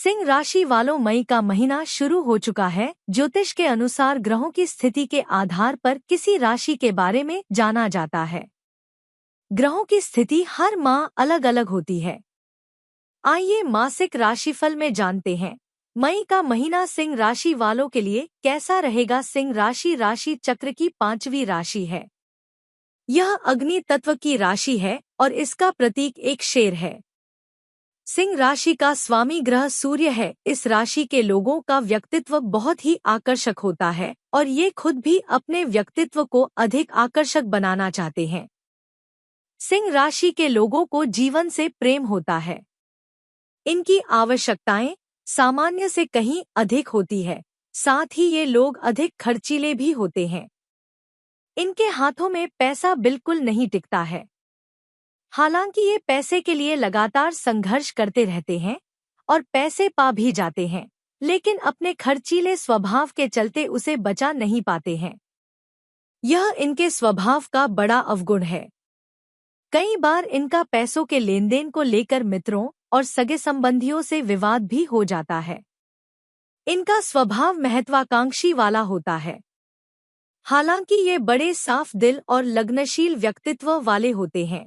सिंह राशि वालों, मई का महीना शुरू हो चुका है। ज्योतिष के अनुसार ग्रहों की स्थिति के आधार पर किसी राशि के बारे में जाना जाता है। ग्रहों की स्थिति हर माह अलग अलग होती है। आइए मासिक राशिफल में जानते हैं। मई का महीना सिंह राशि वालों के लिए कैसा रहेगा। सिंह राशि राशि चक्र की 5वीं राशि है। यह अग्नि तत्व की राशि है और इसका प्रतीक एक शेर है। सिंह राशि का स्वामी ग्रह सूर्य है। इस राशि के लोगों का व्यक्तित्व बहुत ही आकर्षक होता है और ये खुद भी अपने व्यक्तित्व को अधिक आकर्षक बनाना चाहते हैं। सिंह राशि के लोगों को जीवन से प्रेम होता है। इनकी आवश्यकताएं सामान्य से कहीं अधिक होती है, साथ ही ये लोग अधिक खर्चीले भी होते हैं। इनके हाथों में पैसा बिल्कुल नहीं टिकता है। हालांकि ये पैसे के लिए लगातार संघर्ष करते रहते हैं और पैसे पा भी जाते हैं, लेकिन अपने खर्चीले स्वभाव के चलते उसे बचा नहीं पाते हैं। यह इनके स्वभाव का बड़ा अवगुण है। कई बार इनका पैसों के लेनदेन को लेकर मित्रों और सगे संबंधियों से विवाद भी हो जाता है। इनका स्वभाव महत्वाकांक्षी वाला होता है। हालांकि ये बड़े साफ दिल और लग्नशील व्यक्तित्व वाले होते हैं।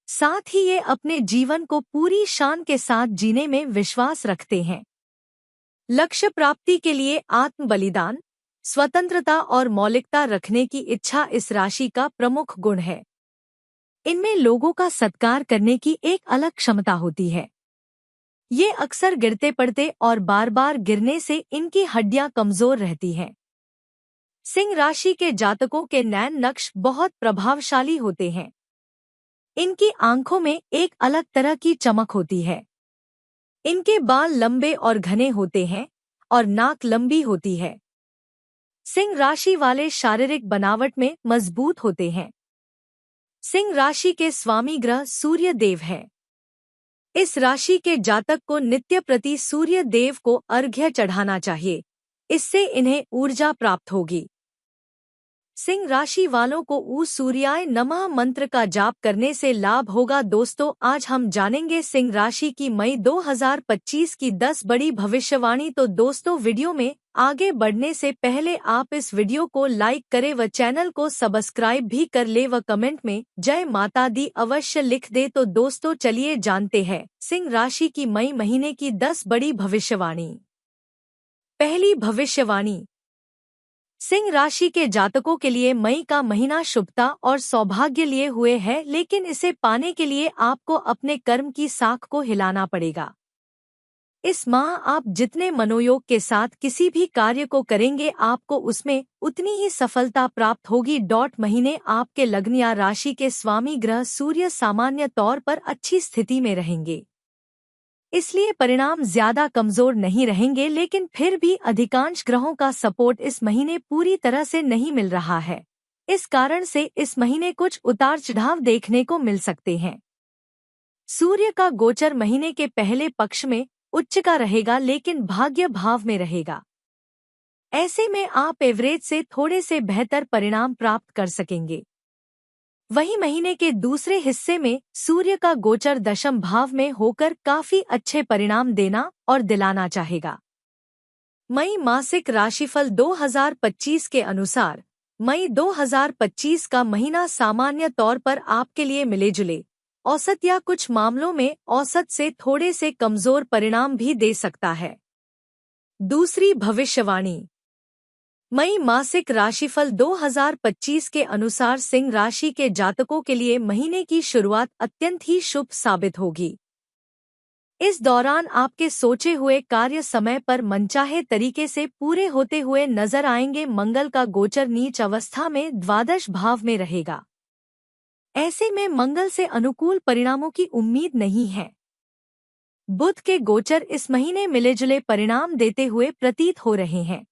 साथ ही ये अपने जीवन को पूरी शान के साथ जीने में विश्वास रखते हैं। लक्ष्य प्राप्ति के लिए आत्म बलिदान, स्वतंत्रता और मौलिकता रखने की इच्छा इस राशि का प्रमुख गुण है। इनमें लोगों का सत्कार करने की एक अलग क्षमता होती है। ये अक्सर गिरते पड़ते और बार बार गिरने से इनकी हड्डियां कमजोर रहती हैं। सिंह राशि के जातकों के नैन नक्श बहुत प्रभावशाली होते हैं। इनकी आंखों में एक अलग तरह की चमक होती है। इनके बाल लंबे और घने होते हैं और नाक लंबी होती है। सिंह राशि वाले शारीरिक बनावट में मजबूत होते हैं। सिंह राशि के स्वामी ग्रह सूर्य देव है। इस राशि के जातक को नित्य प्रति सूर्य देव को अर्घ्य चढ़ाना चाहिए। इससे इन्हें ऊर्जा प्राप्त होगी। सिंह राशि वालों को ऊ सूर्याय नमः मंत्र का जाप करने से लाभ होगा। दोस्तों, आज हम जानेंगे सिंह राशि की मई 2025 की 10 बड़ी भविष्यवाणी। तो दोस्तों, वीडियो में आगे बढ़ने से पहले आप इस वीडियो को लाइक करें व चैनल को सब्सक्राइब भी कर ले व कमेंट में जय माता दी अवश्य लिख दे। तो दोस्तों, चलिए जानते हैं सिंह राशि की मई महीने की 10 बड़ी भविष्यवाणी। पहली भविष्यवाणी, सिंह राशि के जातकों के लिए मई का महीना शुभता और सौभाग्य लिए हुए है, लेकिन इसे पाने के लिए आपको अपने कर्म की साख को हिलाना पड़ेगा। इस माह आप जितने मनोयोग के साथ किसी भी कार्य को करेंगे, आपको उसमें उतनी ही सफलता प्राप्त होगी। महीने आपके लग्न या राशि के स्वामी ग्रह सूर्य सामान्य तौर पर अच्छी स्थिति में रहेंगे, इसलिए परिणाम ज्यादा कमजोर नहीं रहेंगे, लेकिन फिर भी अधिकांश ग्रहों का सपोर्ट इस महीने पूरी तरह से नहीं मिल रहा है। इस कारण से इस महीने कुछ उतार चढ़ाव देखने को मिल सकते हैं। सूर्य का गोचर महीने के पहले पक्ष में उच्च का रहेगा, लेकिन भाग्य भाव में रहेगा। ऐसे में आप एवरेज से थोड़े से बेहतर परिणाम प्राप्त कर सकेंगे। वहीं महीने के दूसरे हिस्से में सूर्य का गोचर दशम भाव में होकर काफी अच्छे परिणाम देना और दिलाना चाहेगा। मई मासिक राशिफल 2025 के अनुसार मई 2025 का महीना सामान्य तौर पर आपके लिए मिले जुले औसत या कुछ मामलों में औसत से थोड़े से कमजोर परिणाम भी दे सकता है। दूसरी भविष्यवाणी, मई मासिक राशिफल 2025 के अनुसार सिंह राशि के जातकों के लिए महीने की शुरुआत अत्यंत ही शुभ साबित होगी। इस दौरान आपके सोचे हुए कार्य समय पर मनचाहे तरीके से पूरे होते हुए नजर आएंगे। मंगल का गोचर नीच अवस्था में द्वादश भाव में रहेगा। ऐसे में मंगल से अनुकूल परिणामों की उम्मीद नहीं है। बुध के गोचर इस महीने मिलेजुले परिणाम देते हुए प्रतीत हो रहे हैं।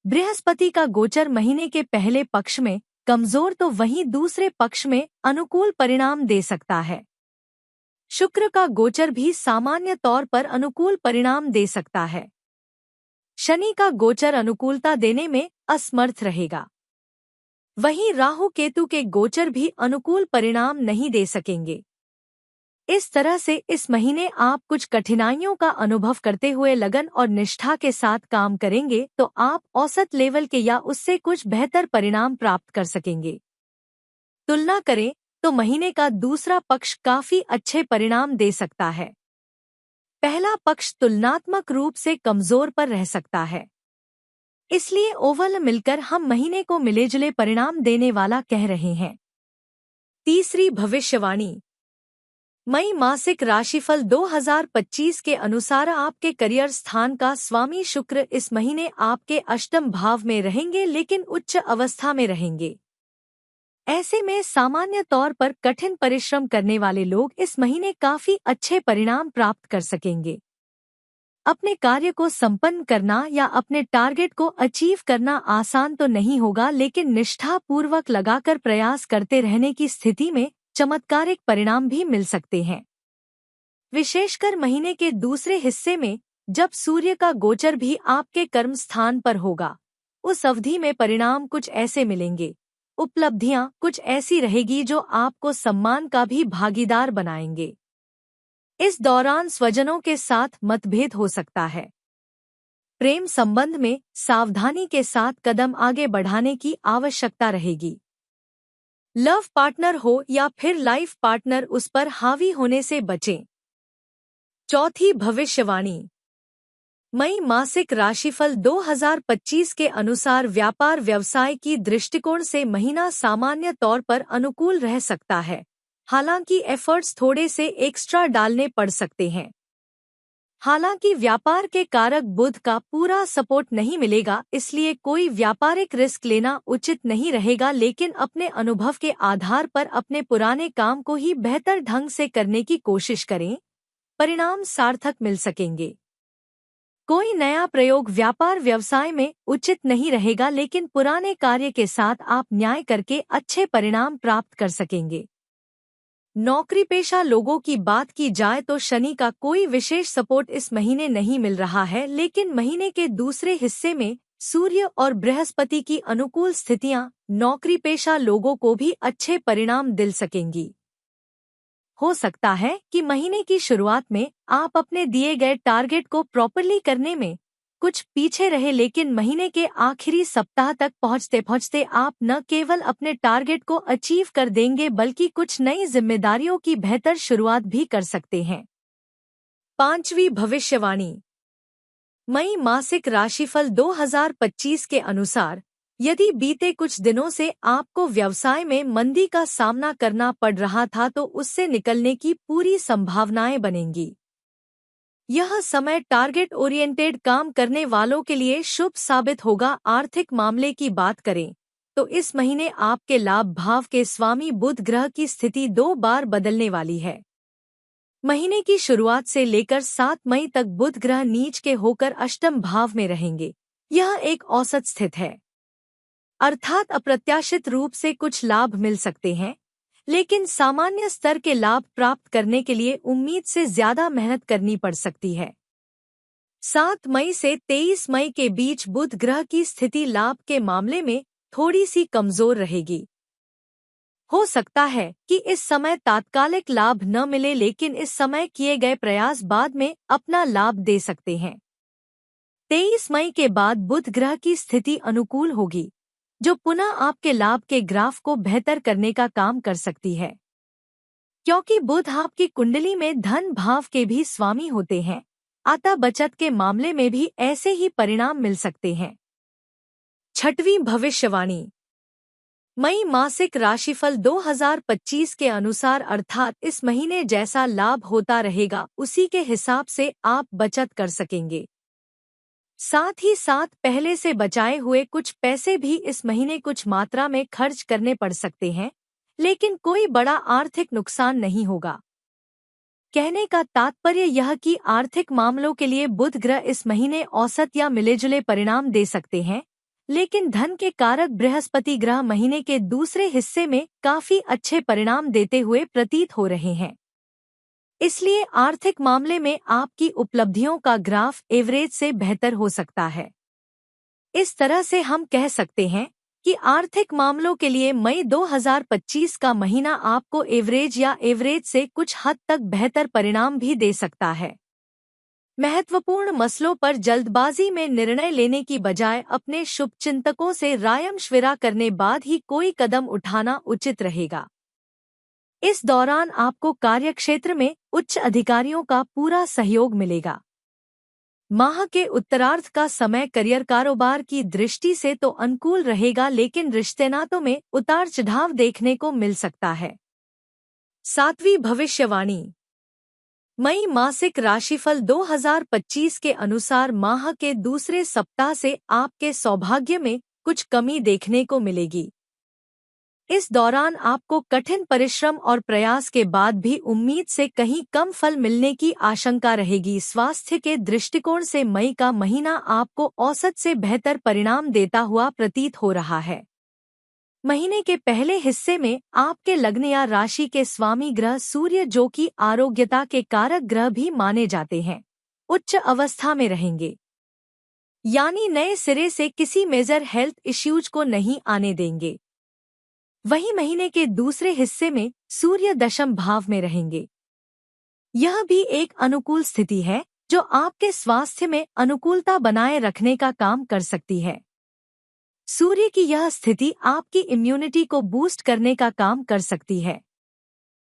बृहस्पति का गोचर महीने के पहले पक्ष में कमजोर तो वहीं दूसरे पक्ष में अनुकूल परिणाम दे सकता है। शुक्र का गोचर भी सामान्य तौर पर अनुकूल परिणाम दे सकता है। शनि का गोचर अनुकूलता देने में असमर्थ रहेगा। वहीं राहु केतु के गोचर भी अनुकूल परिणाम नहीं दे सकेंगे। इस तरह से इस महीने आप कुछ कठिनाइयों का अनुभव करते हुए लगन और निष्ठा के साथ काम करेंगे तो आप औसत लेवल के या उससे कुछ बेहतर परिणाम प्राप्त कर सकेंगे। तुलना करें तो महीने का दूसरा पक्ष काफी अच्छे परिणाम दे सकता है। पहला पक्ष तुलनात्मक रूप से कमजोर पर रह सकता है, इसलिए ओवल मिलकर हम महीने को मिलेजुले परिणाम देने वाला कह रहे हैं। तीसरी भविष्यवाणी। मई मासिक राशिफल 2025 के अनुसार आपके करियर स्थान का स्वामी शुक्र इस महीने आपके अष्टम भाव में रहेंगे, लेकिन उच्च अवस्था में रहेंगे। ऐसे में सामान्य तौर पर कठिन परिश्रम करने वाले लोग इस महीने काफी अच्छे परिणाम प्राप्त कर सकेंगे। अपने कार्य को संपन्न करना या अपने टारगेट को अचीव करना आसान तो नहीं होगा, लेकिन निष्ठा पूर्वक लगाकर प्रयास करते रहने की स्थिति में चमत्कारिक परिणाम भी मिल सकते हैं। विशेषकर महीने के दूसरे हिस्से में जब सूर्य का गोचर भी आपके कर्म स्थान पर होगा, उस अवधि में परिणाम कुछ ऐसे मिलेंगे। उपलब्धियां कुछ ऐसी रहेगी जो आपको सम्मान का भी भागीदार बनाएंगे। इस दौरान स्वजनों के साथ मतभेद हो सकता है। प्रेम संबंध में सावधानी के साथ कदम आगे बढ़ाने की आवश्यकता रहेगी। लव पार्टनर हो या फिर लाइफ पार्टनर, उस पर हावी होने से बचें। चौथी भविष्यवाणी। मई मासिक राशिफल 2025 के अनुसार व्यापार व्यवसाय की दृष्टिकोण से महीना सामान्य तौर पर अनुकूल रह सकता है, हालांकि एफर्ट्स थोड़े से एक्स्ट्रा डालने पड़ सकते हैं। हालांकि व्यापार के कारक बुध का पूरा सपोर्ट नहीं मिलेगा, इसलिए कोई व्यापारिक रिस्क लेना उचित नहीं रहेगा, लेकिन अपने अनुभव के आधार पर अपने पुराने काम को ही बेहतर ढंग से करने की कोशिश करें। परिणाम सार्थक मिल सकेंगे। कोई नया प्रयोग व्यापार व्यवसाय में उचित नहीं रहेगा, लेकिन पुराने कार्य के साथ आप न्याय करके अच्छे परिणाम प्राप्त कर सकेंगे। नौकरी पेशा लोगों की बात की जाए तो शनि का कोई विशेष सपोर्ट इस महीने नहीं मिल रहा है, लेकिन महीने के दूसरे हिस्से में सूर्य और बृहस्पति की अनुकूल स्थितियां नौकरी पेशा लोगों को भी अच्छे परिणाम दिल सकेंगी। हो सकता है कि महीने की शुरुआत में आप अपने दिए गए टारगेट को प्रॉपरली करने में कुछ पीछे रहे, लेकिन महीने के आखिरी सप्ताह तक पहुंचते पहुंचते आप न केवल अपने टारगेट को अचीव कर देंगे, बल्कि कुछ नई जिम्मेदारियों की बेहतर शुरुआत भी कर सकते हैं। पांचवी भविष्यवाणी। मई मासिक राशिफल 2025 के अनुसार यदि बीते कुछ दिनों से आपको व्यवसाय में मंदी का सामना करना पड़ रहा था तो उससे निकलने की पूरी संभावनाएं बनेंगी। यह समय टारगेट ओरिएंटेड काम करने वालों के लिए शुभ साबित होगा। आर्थिक मामले की बात करें तो इस महीने आपके लाभ भाव के स्वामी बुध ग्रह की स्थिति 2 बार बदलने वाली है। महीने की शुरुआत से लेकर 7 मई तक बुध ग्रह नीच के होकर अष्टम भाव में रहेंगे। यह एक औसत स्थिति है, अर्थात अप्रत्याशित रूप से कुछ लाभ मिल सकते हैं, लेकिन सामान्य स्तर के लाभ प्राप्त करने के लिए उम्मीद से ज्यादा मेहनत करनी पड़ सकती है। 7 मई से 23 मई के बीच बुध ग्रह की स्थिति लाभ के मामले में थोड़ी सी कमजोर रहेगी। हो सकता है कि इस समय तात्कालिक लाभ न मिले, लेकिन इस समय किए गए प्रयास बाद में अपना लाभ दे सकते हैं। 23 मई के बाद बुध ग्रह की स्थिति अनुकूल होगी, जो पुनः आपके लाभ के ग्राफ को बेहतर करने का काम कर सकती है। क्योंकि बुध आपकी कुंडली में धन भाव के भी स्वामी होते हैं, अतः बचत के मामले में भी ऐसे ही परिणाम मिल सकते हैं। छठवीं भविष्यवाणी। मई मासिक राशिफल 2025 के अनुसार, अर्थात इस महीने जैसा लाभ होता रहेगा उसी के हिसाब से आप बचत कर सकेंगे। साथ ही साथ पहले से बचाए हुए कुछ पैसे भी इस महीने कुछ मात्रा में खर्च करने पड़ सकते हैं, लेकिन कोई बड़ा आर्थिक नुकसान नहीं होगा। कहने का तात्पर्य यह कि आर्थिक मामलों के लिए बुध ग्रह इस महीने औसत या मिलेजुले परिणाम दे सकते हैं, लेकिन धन के कारक बृहस्पति ग्रह महीने के दूसरे हिस्से में काफी अच्छे परिणाम देते हुए प्रतीत हो रहे हैं। इसलिए आर्थिक मामले में आपकी उपलब्धियों का ग्राफ एवरेज से बेहतर हो सकता है। इस तरह से हम कह सकते हैं कि आर्थिक मामलों के लिए मई 2025 का महीना आपको एवरेज या एवरेज से कुछ हद तक बेहतर परिणाम भी दे सकता है। महत्वपूर्ण मसलों पर जल्दबाजी में निर्णय लेने की बजाय अपने शुभचिंतकों से राय-मशविरा करने बाद ही कोई कदम उठाना उचित रहेगा। इस दौरान आपको कार्यक्षेत्र में उच्च अधिकारियों का पूरा सहयोग मिलेगा। माह के उत्तरार्ध का समय करियर कारोबार की दृष्टि से तो अनुकूल रहेगा, लेकिन रिश्तेनातों में उतार चढ़ाव देखने को मिल सकता है। 7वीं भविष्यवाणी। मई मासिक राशिफल 2025 के अनुसार माह के दूसरे सप्ताह से आपके सौभाग्य में कुछ कमी देखने को मिलेगी। इस दौरान आपको कठिन परिश्रम और प्रयास के बाद भी उम्मीद से कहीं कम फल मिलने की आशंका रहेगी। स्वास्थ्य के दृष्टिकोण से मई का महीना आपको औसत से बेहतर परिणाम देता हुआ प्रतीत हो रहा है। महीने के पहले हिस्से में आपके लग्न या राशि के स्वामी ग्रह सूर्य, जो कि आरोग्यता के कारक ग्रह भी माने जाते हैं, उच्च अवस्था में रहेंगे, यानी नए सिरे से किसी मेजर हेल्थ इश्यूज को नहीं आने देंगे। वहीं महीने के दूसरे हिस्से में सूर्य दशम भाव में रहेंगे। यह भी एक अनुकूल स्थिति है जो आपके स्वास्थ्य में अनुकूलता बनाए रखने का काम कर सकती है। सूर्य की यह स्थिति आपकी इम्यूनिटी को बूस्ट करने का काम कर सकती है,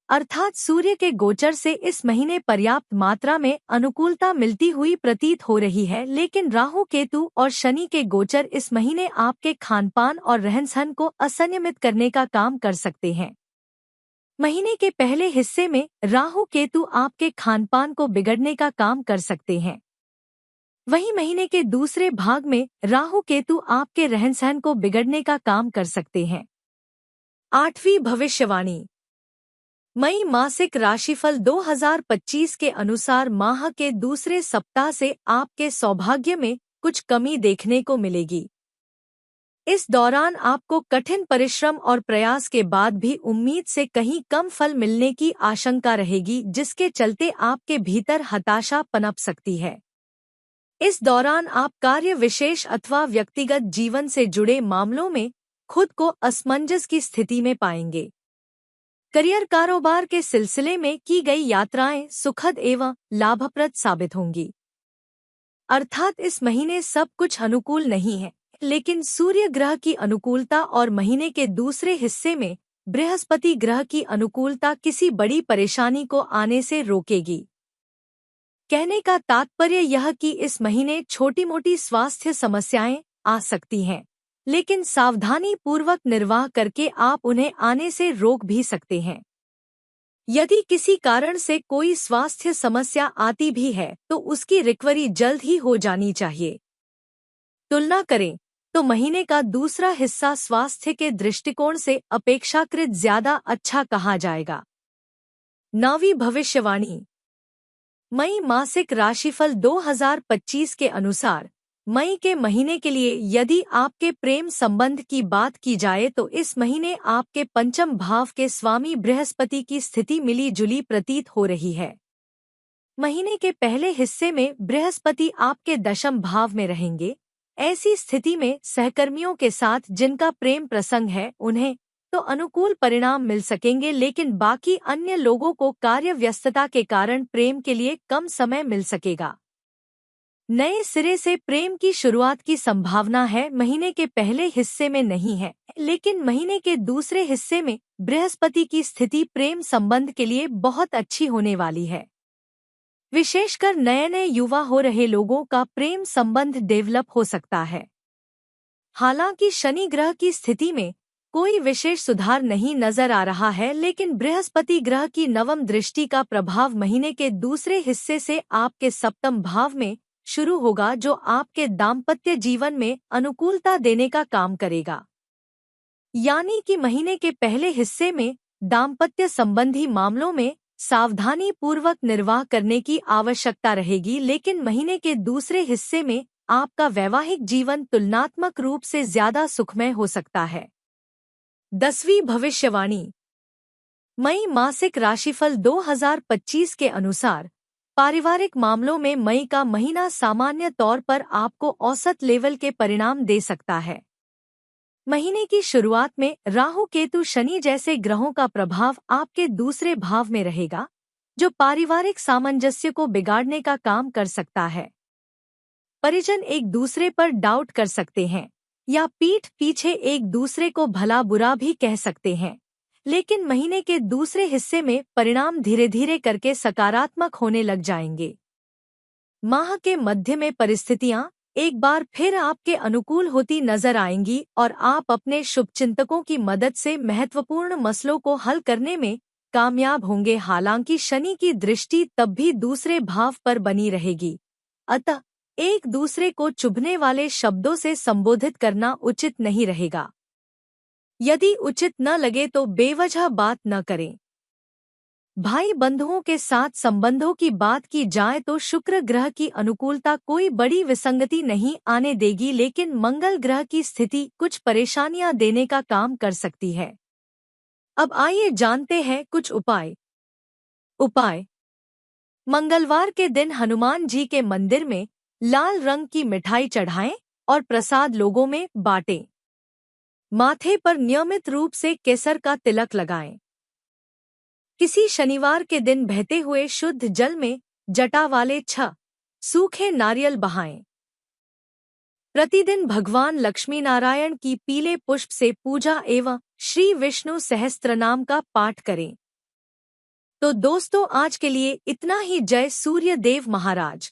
अर्थात सूर्य के गोचर से इस महीने पर्याप्त मात्रा में अनुकूलता मिलती हुई प्रतीत हो रही है। लेकिन राहु, केतु और शनि के गोचर इस महीने आपके खानपान और रहन-सहन को असंयमित करने का काम कर सकते हैं। महीने के पहले हिस्से में राहु केतु आपके खानपान को बिगड़ने का काम कर सकते हैं। वहीं महीने के दूसरे भाग में राहु केतु आपके रहन-सहन को बिगड़ने का काम कर सकते हैं। 8वीं भविष्यवाणी। मई मासिक राशिफल 2025 के अनुसार माह के दूसरे सप्ताह से आपके सौभाग्य में कुछ कमी देखने को मिलेगी। इस दौरान आपको कठिन परिश्रम और प्रयास के बाद भी उम्मीद से कहीं कम फल मिलने की आशंका रहेगी, जिसके चलते आपके भीतर हताशा पनप सकती है। इस दौरान आप कार्य विशेष अथवा व्यक्तिगत जीवन से जुड़े मामलों में खुद को असमंजस की स्थिति में पाएंगे। करियर कारोबार के सिलसिले में की गई यात्राएं सुखद एवं लाभप्रद साबित होंगी। अर्थात इस महीने सब कुछ अनुकूल नहीं है, लेकिन सूर्य ग्रह की अनुकूलता और महीने के दूसरे हिस्से में बृहस्पति ग्रह की अनुकूलता किसी बड़ी परेशानी को आने से रोकेगी। कहने का तात्पर्य यह कि इस महीने छोटी-मोटी स्वास्थ्य समस्याएं आ सकती हैं, लेकिन सावधानी पूर्वक निर्वाह करके आप उन्हें आने से रोक भी सकते हैं। यदि किसी कारण से कोई स्वास्थ्य समस्या आती भी है तो उसकी रिकवरी जल्द ही हो जानी चाहिए। तुलना करें तो महीने का दूसरा हिस्सा स्वास्थ्य के दृष्टिकोण से अपेक्षाकृत ज्यादा अच्छा कहा जाएगा। 9वीं भविष्यवाणी। मई मासिक राशिफल 2025 के अनुसार मई के महीने के लिए यदि आपके प्रेम संबंध की बात की जाए तो इस महीने आपके पंचम भाव के स्वामी बृहस्पति की स्थिति मिली जुली प्रतीत हो रही है। महीने के पहले हिस्से में बृहस्पति आपके दशम भाव में रहेंगे। ऐसी स्थिति में सहकर्मियों के साथ जिनका प्रेम प्रसंग है उन्हें तो अनुकूल परिणाम मिल सकेंगे, लेकिन बाकी अन्य लोगों को कार्य व्यस्तता के कारण प्रेम के लिए कम समय मिल सकेगा। नए सिरे से प्रेम की शुरुआत की संभावना है महीने के पहले हिस्से में नहीं है, लेकिन महीने के दूसरे हिस्से में बृहस्पति की स्थिति प्रेम संबंध के लिए बहुत अच्छी होने वाली है। विशेषकर नए युवा हो रहे लोगों का प्रेम संबंध डेवलप हो सकता है। हालांकि शनि ग्रह की स्थिति में कोई विशेष सुधार नहीं नजर आ रहा है, लेकिन बृहस्पति ग्रह की नवम दृष्टि का प्रभाव महीने के दूसरे हिस्से से आपके सप्तम भाव में शुरू होगा, जो आपके दाम्पत्य जीवन में अनुकूलता देने का काम करेगा। यानी कि महीने के पहले हिस्से में दाम्पत्य संबंधी मामलों में सावधानी पूर्वक निर्वाह करने की आवश्यकता रहेगी, लेकिन महीने के दूसरे हिस्से में आपका वैवाहिक जीवन तुलनात्मक रूप से ज्यादा सुखमय हो सकता है। 10वीं भविष्यवाणी। मई मासिक राशिफल 2025 के अनुसार पारिवारिक मामलों में मई का महीना सामान्य तौर पर आपको औसत लेवल के परिणाम दे सकता है। महीने की शुरुआत में राहु केतु शनि जैसे ग्रहों का प्रभाव आपके दूसरे भाव में रहेगा, जो पारिवारिक सामंजस्य को बिगाड़ने का काम कर सकता है। परिजन एक दूसरे पर डाउट कर सकते हैं या पीठ पीछे एक दूसरे को भला बुरा भी कह सकते हैं, लेकिन महीने के दूसरे हिस्से में परिणाम धीरे धीरे करके सकारात्मक होने लग जाएंगे। माह के मध्य में परिस्थितियां एक बार फिर आपके अनुकूल होती नजर आएंगी और आप अपने शुभचिंतकों की मदद से महत्वपूर्ण मसलों को हल करने में कामयाब होंगे। हालांकि शनि की दृष्टि तब भी दूसरे भाव पर बनी रहेगी, अतः एक दूसरे को चुभने वाले शब्दों से संबोधित करना उचित नहीं रहेगा। यदि उचित न लगे तो बेवजह बात न करें। भाई बंधुओं के साथ संबंधों की बात की जाए तो शुक्र ग्रह की अनुकूलता कोई बड़ी विसंगति नहीं आने देगी, लेकिन मंगल ग्रह की स्थिति कुछ परेशानियां देने का काम कर सकती है। अब आइए जानते हैं कुछ उपाय। मंगलवार के दिन हनुमान जी के मंदिर में लाल रंग की मिठाई चढ़ाएं और प्रसाद लोगों में बांटें। माथे पर नियमित रूप से केसर का तिलक लगाएं। किसी शनिवार के दिन बहते हुए शुद्ध जल में जटा वाले 6 सूखे नारियल बहाएं। प्रतिदिन भगवान लक्ष्मी नारायण की पीले पुष्प से पूजा एवं श्री विष्णु सहस्त्रनाम का पाठ करें। तो दोस्तों, आज के लिए इतना ही। जय सूर्य देव महाराज।